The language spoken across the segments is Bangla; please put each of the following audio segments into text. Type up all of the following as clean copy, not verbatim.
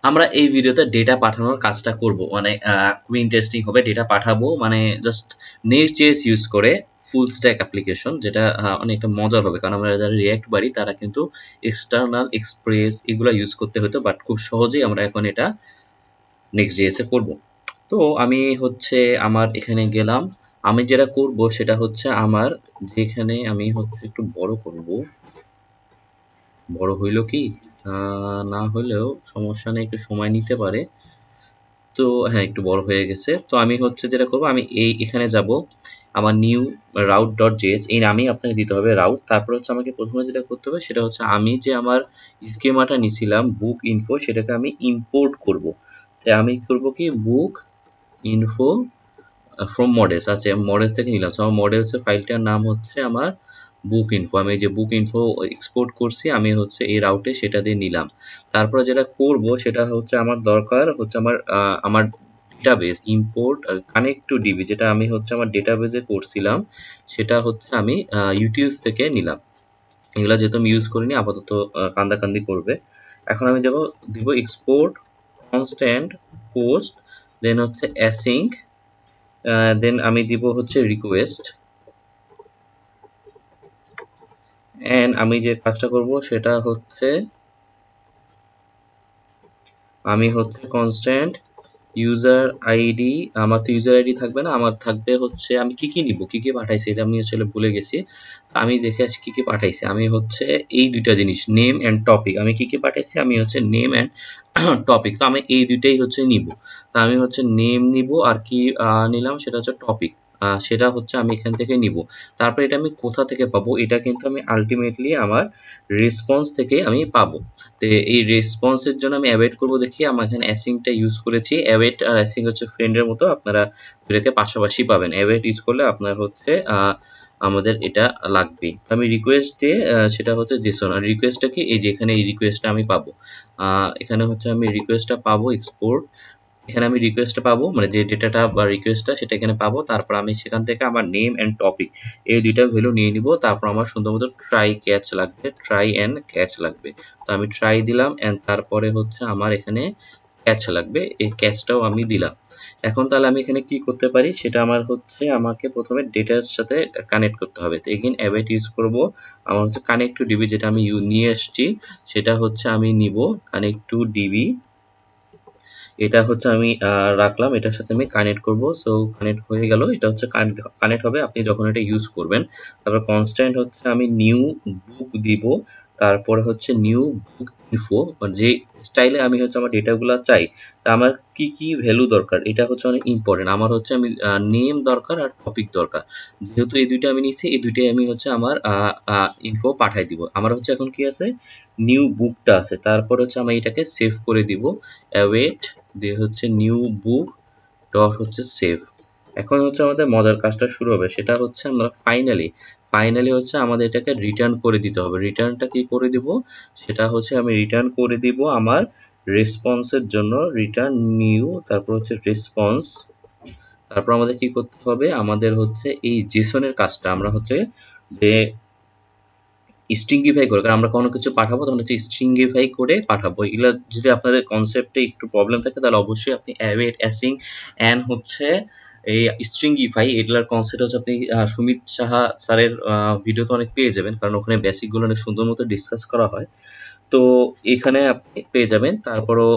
আমরা এই ভিডিওতে ডেটা পাঠানোর কাজটা করব, মানে খুবই ইন্টারেস্টিং হবে। ডেটা পাঠাবো মানে জাস্ট Next.js ইউজ করে ফুল স্ট্যাক অ্যাপ্লিকেশন, যেটা অনেকটা মজার হবে, কারণ আমরা যারা রিয়্যাক্ট পারি তারা কিন্তু এক্সটার্নাল এক্সপ্রেস এগুলো ইউজ করতে হতো, বাট খুব সহজেই আমরা এখন এটা Next.js এ করব। তো আমি হচ্ছে আমার এখানে গেলাম। আমি যেটা করব সেটা হচ্ছে আমার যেখানে আমি হচ্ছে একটু বড় করব। বড় হইল কি? না হলেও সমস্যা নেই, একটু সময় নিতে পারে। তো হ্যাঁ, একটু বড় হয়ে গেছে। তো আমি হচ্ছে যেটা করব, আমি এখানে যাব, আমার নিউ route.js এই নামেই আপনাকে দিতে হবে রাউট। তারপর হচ্ছে আমাকে প্রথমে যেটা করতে হবে সেটা হচ্ছে আমি যে আমার স্কিমাটা নিছিলাম বুক ইনফো, সেটাকে আমি ইম্পোর্ট করব। তাই আমি করব কি, বুক ইনফো ফ্রম মডেলস। আচ্ছা, মডেলস থেকে নিলাম। আমার মডেলসের ফাইলটার নাম হচ্ছে আমার বুক ইনফো। আমি যে বুক ইনফো এক্সপোর্ট করছি, আমি হচ্ছে এই রাউটে সেটা দিয়ে নিলাম। তারপরে যেটা করব সেটা হচ্ছে আমার দরকার হচ্ছে আমার database import connect to DB, যেটা আমি হচ্ছে আমার ডেটাবেসে করছিলাম, সেটা হচ্ছে আমি ইউটিউবস থেকে নিলাম। এগুলা যেহেতু আমি ইউজ করিনি, আপাতত কান্দাকান্দি করবে। এখন আমি দিব এক্সপোর্ট কনস্ট্যান্ট পোস্ট, দেন হচ্ছে অ্যাসিঙ্ক, দেন আমি দিব হচ্ছে রিকোয়েস্ট। এন্ড আমি যে কাজটা করব সেটা হচ্ছে আমি হচ্ছে কনস্ট্যান্ট ইউজার আইডি। আমার তো ইউজার আইডি থাকবে না, আমার থাকবে হচ্ছে আমি কি কি নিব, কি কি পাঠাইছি এটা আমি আসলে ভুলে গেছি। তো আমি দেখে আছি কি কি পাঠাইছি। আমি হচ্ছে এই দুইটা জিনিস, নেম এন্ড টপিক। আমি কি কি পাঠাইছি, আমি হচ্ছে নেম এন্ড টপিক। তো আমি এই দুইটাই হচ্ছে নিব। তো আমি হচ্ছে নেম নিব, আর কি নিলাম সেটা হচ্ছে টপিক। সেটা হচ্ছে আমি এখান থেকে নিব। তারপর এটা আমি কোথা থেকে পাবো, এটা কিন্তু আমি আলটিমেটলি আমার রেসপন্স থেকে আমি পাবো। তো এই রেসপন্সের জন্য আমি অ্যাওয়েট করব। দেখি আমার এখানে অ্যাসিংটা ইউজ করেছি। অ্যাওয়েট আর অ্যাসিং হচ্ছে ফ্রেন্ডের মতো, আপনারা দুটোকে পাশাপাশি পাবেন। অ্যাওয়েট ইউজ করলে আপনার হচ্ছে আমাদের এটা লাগবে। তো আমি রিকোয়েস্ট দিয়ে সেটা হচ্ছে জেসন, আর রিকোয়েস্টটা কি, এই যে এখানে এই রিকোয়েস্টটা আমি পাবো। এখানে হচ্ছে আমি রিকোয়েস্টটা পাবো এক্সপোর্ট। এখানে আমি রিকোয়েস্টটা পাবো, মানে যে ডেটাটা বা রিকোয়েস্টটা সেটা এখানে পাবো। তারপর আমি সেখান থেকে আমার নেম এন্ড টপিক এই দুইটা ভ্যালু নিয়ে নিব। তারপর আমার সুন্দর মতো ট্রাই ক্যাচ লাগবে, ট্রাই এন্ড ক্যাচ লাগবে। তো আমি ট্রাই দিলাম, এন্ড তারপরে হচ্ছে আমার এখানে ক্যাচ লাগবে, এই ক্যাচটাও আমি দিলাম। এখন তাহলে আমি এখানে কি করতে পারি, সেটা আমার হচ্ছে আমাকে প্রথমে ডেটার সাথে কানেক্ট করতে হবে। তো এগেইন অ্যাওয়েট ইউজ করব। আমার হচ্ছে কানেক্ট টু ডিবি, যেটা আমি নিয়ে এসেছি সেটা হচ্ছে আমি নিব কানেক্ট টু ডিবি। এটা হচ্ছে আমি রাখলাম, এটার সাথে আমি কানেক্ট করব। সো কানেক্ট হয়ে গেল, এটা হচ্ছে কানেক্ট হবে আপনি যখন এটা ইউজ করবেন। তারপর কনস্ট্যান্ট হচ্ছে আমি নিউ বুক দিব। তারপরে হচ্ছে নিউ বুক ইনফো, যে স্টাইলে আমি হচ্ছে আমার ডেটাগুলো চাই। তা আমার কি কি ভ্যালু দরকার, এটা হচ্ছে অনেক ইম্পর্টেন্ট। আমার হচ্ছে আমি নেম দরকার আর টপিক দরকার। যেহেতু এই দুইটা আমি নিচ্ছি, এই দুইটাই আমি হচ্ছে আমার ইনফো পাঠাই দিব। আমার হচ্ছে এখন কি আছে, নিউ বুকটা আছে। তারপর হচ্ছে আমি এটাকে সেভ করে দিব, অ্যাওয়েট দিয়ে হচ্ছে নিউ বুক ডট হচ্ছে সেভ। এখন হচ্ছে আমাদের মজার কাজটা শুরু হবে, সেটা হচ্ছে আমরা ফাইনালি হচ্ছে আমাদের এটাকে রিটার্ন করে দিতে হবে। রিটার্নটা কি করে দিব, সেটা হচ্ছে আমি রিটার্ন করে দিব আমার রেসপন্সের জন্য, রিটার্ন নিউ, তারপর হচ্ছে রেসপন্স। তারপর আমাদের কি করতে হবে, আমাদের হচ্ছে এই জেসনের কাজটা আমরা হচ্ছে যে স্ট্রিংগিফাই করে, কারণ আমরা কোনো কিছু পাঠাবো তখন হচ্ছে স্ট্রিংগিফাই করে পাঠাবো। এগুলা যদি আপনাদের কনসেপ্টে একটু প্রবলেম থাকে তাহলে অবশ্যই আপনি অ্যাওয়েট, অ্যাসিং অ্যান্ড হচ্ছে এই স্ট্রিংগিফাই, এগুলার কনসেপ্ট হচ্ছে আপনি সুমিত সাহা স্যারের ভিডিওতে অনেক পেয়ে যাবেন, কারণ ওখানে বেসিকগুলো অনেক সুন্দর মতো ডিসকাস করা হয়। তো এখানে আপনি পেয়ে যাবেন। তারপরও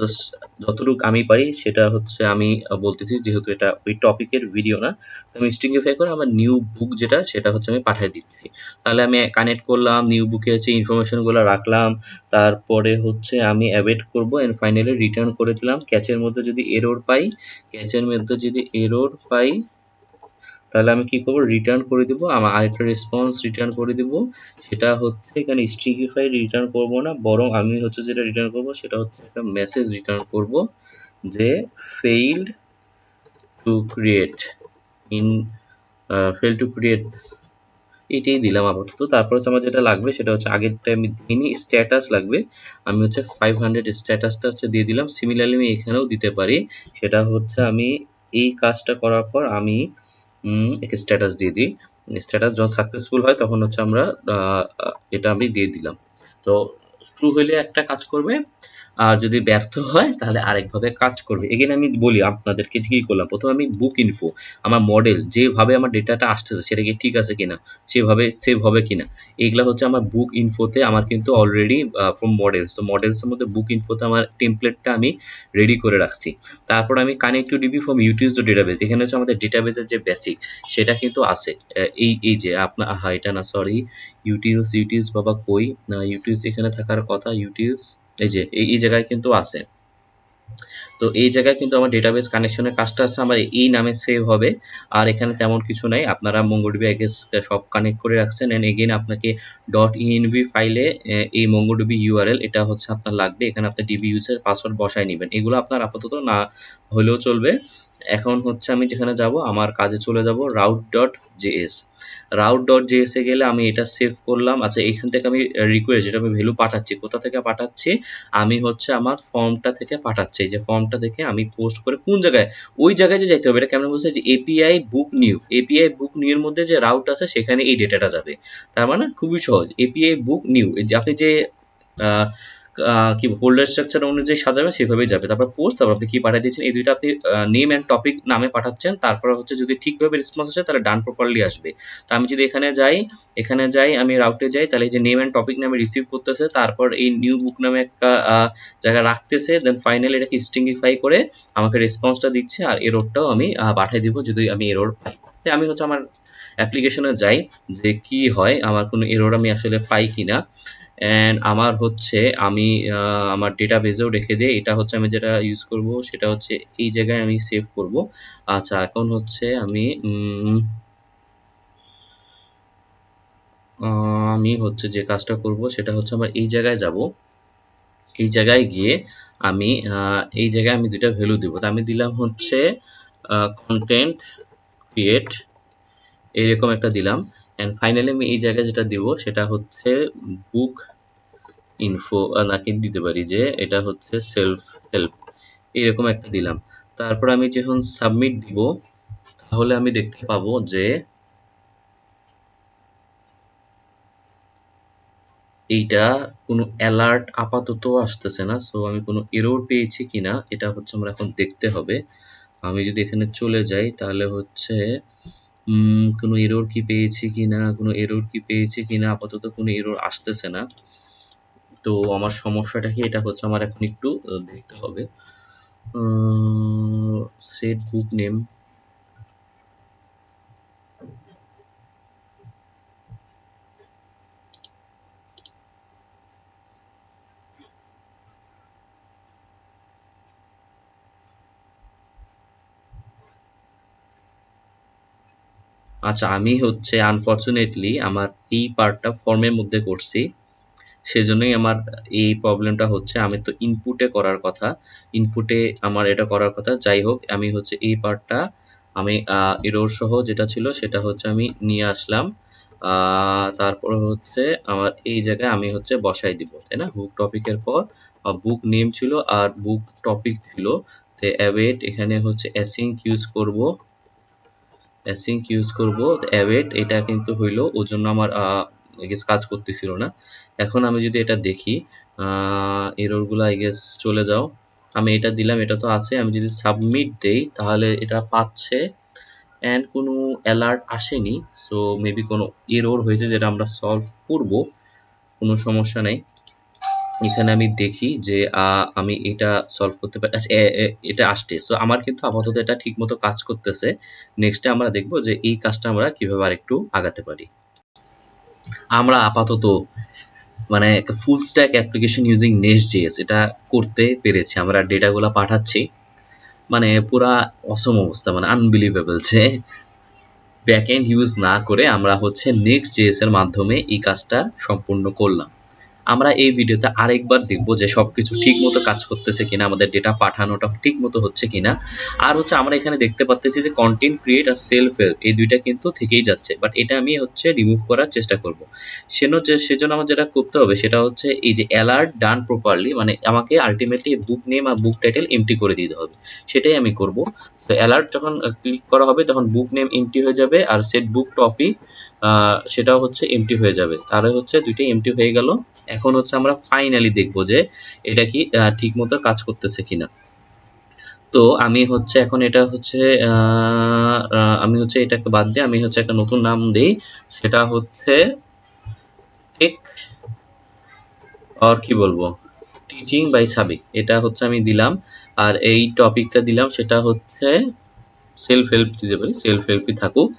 জাস্ট যতটুকু আমি পারি সেটা হচ্ছে আমি বলতেছি, যেহেতু এটা ওই টপিকের ভিডিও না। তো আমি স্ট্রিংগিফাই করে আমার নিউ বুক যেটা সেটা হচ্ছে আমি পাঠিয়ে দিচ্ছি। তাহলে আমি কানেক্ট করলাম, নিউ বুকে হচ্ছে ইনফরমেশনগুলো রাখলাম। তারপরে হচ্ছে আমি অ্যাওয়েট করব, এন্ড ফাইনালি রিটার্ন করে দিলাম। ক্যাচের মধ্যে যদি এরর পাই, তাহলে আমি কি করব, রিটার্ন করে দিব। আমার আরেকটা রেসপন্স রিটার্ন করে দিব। সেটা হচ্ছে এখানে স্ট্রিংগিফাই রিটার্ন করব না, বরং আমি হচ্ছে যেটা রিটার্ন করব সেটা হচ্ছে একটা মেসেজ রিটার্ন করব, যে field to create in fail to create, এটাই দিলাম আপাতত। তারপর হচ্ছে আমার যেটা লাগবে সেটা হচ্ছে আগেরটা আমি দিইনি, স্ট্যাটাস লাগবে। আমি হচ্ছে 500 স্ট্যাটাসটা হচ্ছে দিয়ে দিলাম। সিমিলারলি আমি এখানেও দিতে পারি, সেটা হচ্ছে আমি এই কাজটা করার পর আমি একটা স্ট্যাটাস দিয়ে দিই। স্ট্যাটাস যখন সাকসেসফুল হয় তখন হচ্ছে আমরা এটা আমি দিয়ে দিলাম। তো ট্রু হইলে একটা কাজ করবে, আর যদি ব্যর্থ হয় তাহলে আরেকভাবে কাজ করবে। এগেন আমি বলি আপনাদেরকে কি করলাম, প্রথমে আমি বুক ইনফো আমার মডেল যেভাবে আমার ডেটাটা আসতেছে সেটা কি ঠিক আছে কিনা, সেভাবে সেভ হবে কিনা, এইগুলা হচ্ছে আমার বুক ইনফোতে আমার কিন্তু অলরেডি ফ্রম মডেলস, তো মডেলসের মধ্যে বুক ইনফোতে আমার টেমপ্লেটটা আমি রেডি করে রাখছি। তারপর আমি connect to DB from utils to database, এখানে হচ্ছে আমাদের ডেটাবেসের যে বেসিক সেটা কিন্তু আছে। এই যে আপনার এটা না সরি, ইউটিউজ বাবা কই না, ইউটিউজ এখানে থাকার কথা, ইউটিউজ এই যে এই জায়গায় কিন্তু আছে। তো এই জায়গায় কিন্তু আমার ডেটাবেস কানেকশনের কাজটা আছে আমার এই নামে সেভ হবে। আর এখানে তেমন কিছু নাই, আপনারা MongoDB আই গেস সব কানেক্ট করে রাখছেন। এন্ড এগেইন আপনাকে .env ফাইলে এই MongoDB ইউআরএল এটা হচ্ছে আপনার লাগবে, এখানে আপনি ডিবি ইউজার পাসওয়ার্ড বসায় নেবেন, এগুলো আপনার আপাতত না হলেও চলবে। এখন হচ্ছে আমি যেখানে যাব আমার কাজে চলে যাব route.js, route.js এ গেলে আমি এটা সেভ করলাম। আচ্ছা এখান থেকে আমি রিকোয়েস্ট যেটা আমি ভ্যালু পাঠাচ্ছি, কোথা থেকে পাঠাচ্ছি, আমি হচ্ছে আমার ফর্মটা থেকে পাঠাচ্ছি, এই যে ফর্মটা থেকে আমি পোস্ট করে কোন জায়গায়, ওই জায়গায় যে যাইতে হবে এটা কেমন বলছে যে এপিআই বুক নিউ এর মধ্যে যে রাউট আছে সেখানে এই ডেটাটা যাবে। তার মানে খুবই সহজ, এপিআই বুক নিউ যে আপনি যে আহ, কি ফোল্ডার স্ট্রাকচার অনুযায়ী সাজাবেন সেভাবেই যাবে। তারপর পোস্ট, তারপর আপনি কি পাঠিয়ে দিচ্ছেন এই দুইটা আপনি নেম এন্ড টপিক নামে পাঠাচ্ছেন। তারপর হচ্ছে যদি ঠিকভাবে রেসপন্স আসে তাহলে ডান প্রপারলি আসবে। তা আমি যদি এখানে যাই আমি রাউটে যাই, তাহলে এই যে নেম এন্ড টপিক নামে রিসিভ করতেছে, তারপর এই নিউ বুক নামে একটা জায়গা রাখতেছে, দেন ফাইনালি এটাকে স্ট্রিংিফাই করে আমাকে রেসপন্সটা দিচ্ছে, আর এররটাও আমি পাঠিয়ে দিব যদি আমি এরর পাই। তাই আমি হচ্ছে আমার অ্যাপ্লিকেশনে যাই যে কি হয়, আমার কোনো এরর আমি আসলে পাই কিনা। অ্যান্ড আমার হচ্ছে আমি আমার ডেটাবেজেও রেখে দিই, এটা হচ্ছে আমি যেটা ইউজ করব সেটা হচ্ছে এই জায়গায় আমি সেভ করব। আচ্ছা এখন হচ্ছে আমি হচ্ছে যে কাজটা করব সেটা হচ্ছে আমার এই জায়গায় যাব, এই জায়গায় গিয়ে আমি এই জায়গায় আমি দুইটা ভ্যালু দিব। তো আমি দিলাম হচ্ছে কন্টেন্ট ক্রিয়েট এরকম একটা দিলাম। অ্যান্ড ফাইনালি আমি এই জায়গায় যেটা দিব সেটা হচ্ছে বুক ইনফো, নাকি দিতে পারি যে এটা হচ্ছে সেলফ হেল্প, এরকম একটা দিলাম। তারপর আমি যখন সাবমিট দিব তাহলে আমি দেখতে পাবো যে এইটা কোনো অ্যালার্ট আপাতত আসতেছে না। সো আমি কোনো এরর পেয়েছি কিনা এটা হচ্ছে আমরা এখন দেখতে হবে। আমি যদি এখানে চলে যাই তাহলে হচ্ছে কোনো এরর কি পেয়েছি কিনা, আপাতত কোনো এরর আসতেছে না। তো আমার সমস্যাটা কি, এটা হচ্ছে আমার এখন একটু দেখতে হবে। সেট বুক নেম, আচ্ছা আমি হচ্ছে আনফরচুনেটলি আমার এই পার্টটা ফর্মের মধ্যে করছি, সেজন্যই আমার এই প্রবলেমটা হচ্ছে। আমি তো ইনপুটে করার কথা, ইনপুটে আমার এটা করার কথা। যাই হোক আমি হচ্ছে এই পার্টটা আমি এরর সহ যেটা ছিল সেটা হচ্ছে আমি নিয়ে আসলাম। তারপর হচ্ছে আমার এই জায়গায় আমি হচ্ছে বসাই দিব, তাই না? বুক টপিকের পর বুক নেম ছিল আর বুক টপিক ছিল। তো অ্যাওয়েট এখানে হচ্ছে অ্যাসিঙ্ক ইউজ করব অ্যাওয়েট, এটা কিন্তু হইলো ওর জন্য আমার কাজ করতেছিল না। এখন আমি যদি এটা দেখি এররগুলো আই গেস চলে যাও, আমি এটা দিলাম, এটা তো আছে। আমি যদি সাবমিট দেই তাহলে এটা পাচ্ছে অ্যান্ড কোনো অ্যালার্ট আসেনি। সো মেবি কোনো এরর হয়েছে যেটা আমরা সলভ করব, কোনো সমস্যা নেই। এখানে আমি দেখি যে আমি এটা সলভ করতে পারি। আচ্ছা এটা আসছে, সো আমার কিন্তু আপাতত এটা ঠিক মতো কাজ করতেছে। নেক্সটে আমরা দেখব যে এই কাজটা আমরা কিভাবে আরেকটু আগাতে পারি। আমরা আপাতত মানে একটা full stack application using Next.js এটা করতে পেরেছি। আমরা ডেটাগুলো পাঠাচ্ছি, মানে পুরা অসম অবস্থা, মানে আনবিলিভেবল যে ব্যাকএন্ড ইউজ না করে আমরা হচ্ছে Next.js এর মাধ্যমে এই কাজটা সম্পূর্ণ করলাম। আমরা এই ভিডিওতে আরেকবার দেখব যে সবকিছু ঠিক মতো কাজ করতেছে কিনা, আমাদের ডেটা পাঠানোটা ঠিক মতো হচ্ছে কিনা। আর হচ্ছে আমরা এখানে দেখতে পাচ্ছি যে কন্টেন্ট ক্রিয়েট আর সেলফ হেল্প এই দুইটা কিন্তু থেকেই যাচ্ছে, বাট এটা আমি হচ্ছে রিমুভ করার চেষ্টা করব। সেজন্য আমার যেটা করতে হবে সেটা হচ্ছে এই যে অ্যালার্ট ডান প্রপারলি, মানে আমাকে আলটিমেটলি বুক নেম আর বুক টাইটেল এমটি করে দিতে হবে, সেটাই আমি করব। তো অ্যালার্ট যখন ক্লিক করা হবে তখন বুক নেম এমটি হয়ে যাবে আর সেট বুক টপিক সেটাও হচ্ছে এমটি হয়ে যাবে। তাহলে হচ্ছে দুইটাই এমটি হয়ে গেল। এখন হচ্ছে আমরা ফাইনালি দেখবো যে এটা কি ঠিক মতো কাজ করতেছে কিনা। তো আমি হচ্ছে এখন এটা হচ্ছে আমি হচ্ছে এটাকে বাদ দিয়ে আমি হচ্ছে একটা নতুন নাম দিই, সেটা হচ্ছে টেক, আর কি বলবো, টিচিং বাই সাবিক, এটা হচ্ছে আমি দিলাম। আর এই টপিকটা দিলাম সেটা হচ্ছে সেলফ হেল্প দিতে পারি, সেলফ হেল্পই থাকুক।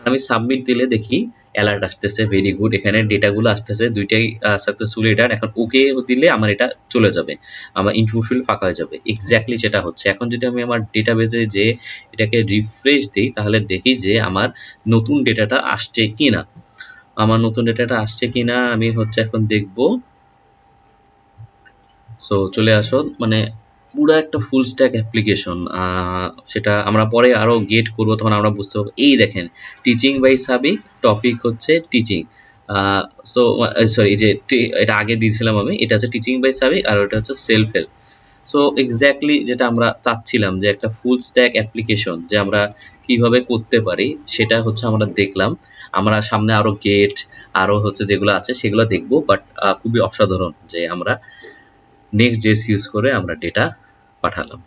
আমি সাবমিট দিলে দেখি অ্যালার্ট আসতেছে, ভেরি গুড, এখানে ডেটাগুলো আসতেছে দুইটাই সাকসেসফুলি ডান। এখন ওকে দিলে আমার এটা চলে যাবে, আমার ইনপুট ফিল্ড ফাঁকা হয়ে যাবে, এক্স্যাক্টলি যেটা হচ্ছে। এখন যদি আমি আমার ডেটাবেজে যে এটাকে রিফ্রেশ দিই তাহলে দেখি যে আমার নতুন ডেটাটা আসছে কিনা। আমার নতুন ডেটাটা আসছে কিনা আমি হচ্ছে এখন দেখবো। সো চলে আসো, মানে পুরো একটা ফুল স্ট্যাক অ্যাপ্লিকেশন। সেটা আমরা পরে আরো গেট করবো, তখন আমরা বুঝতে পারবো। এই দেখেন, টিচিং বাই সাবিক, টপিক হচ্ছে টিচিং। সো সরি, এই যে এটা আগে দিয়েছিলাম আমি, এটা হচ্ছে টিচিং বাই সাবিক আর ওটা হচ্ছে সেলফ হেল্প। সো এক্স্যাক্টলি যেটা আমরা চাচ্ছিলাম, যে একটা ফুল স্ট্যাক অ্যাপ্লিকেশন যে আমরা কিভাবে করতে পারি, সেটা হচ্ছে আমরা দেখলাম। আমরা সামনে আরো গেট, আরো হচ্ছে যেগুলো আছে সেগুলো দেখবো, বাট খুবই অসাধারণ যে আমরা নেক্সট জেস ইউজ করে আমরা ডেটা পাঠালাম।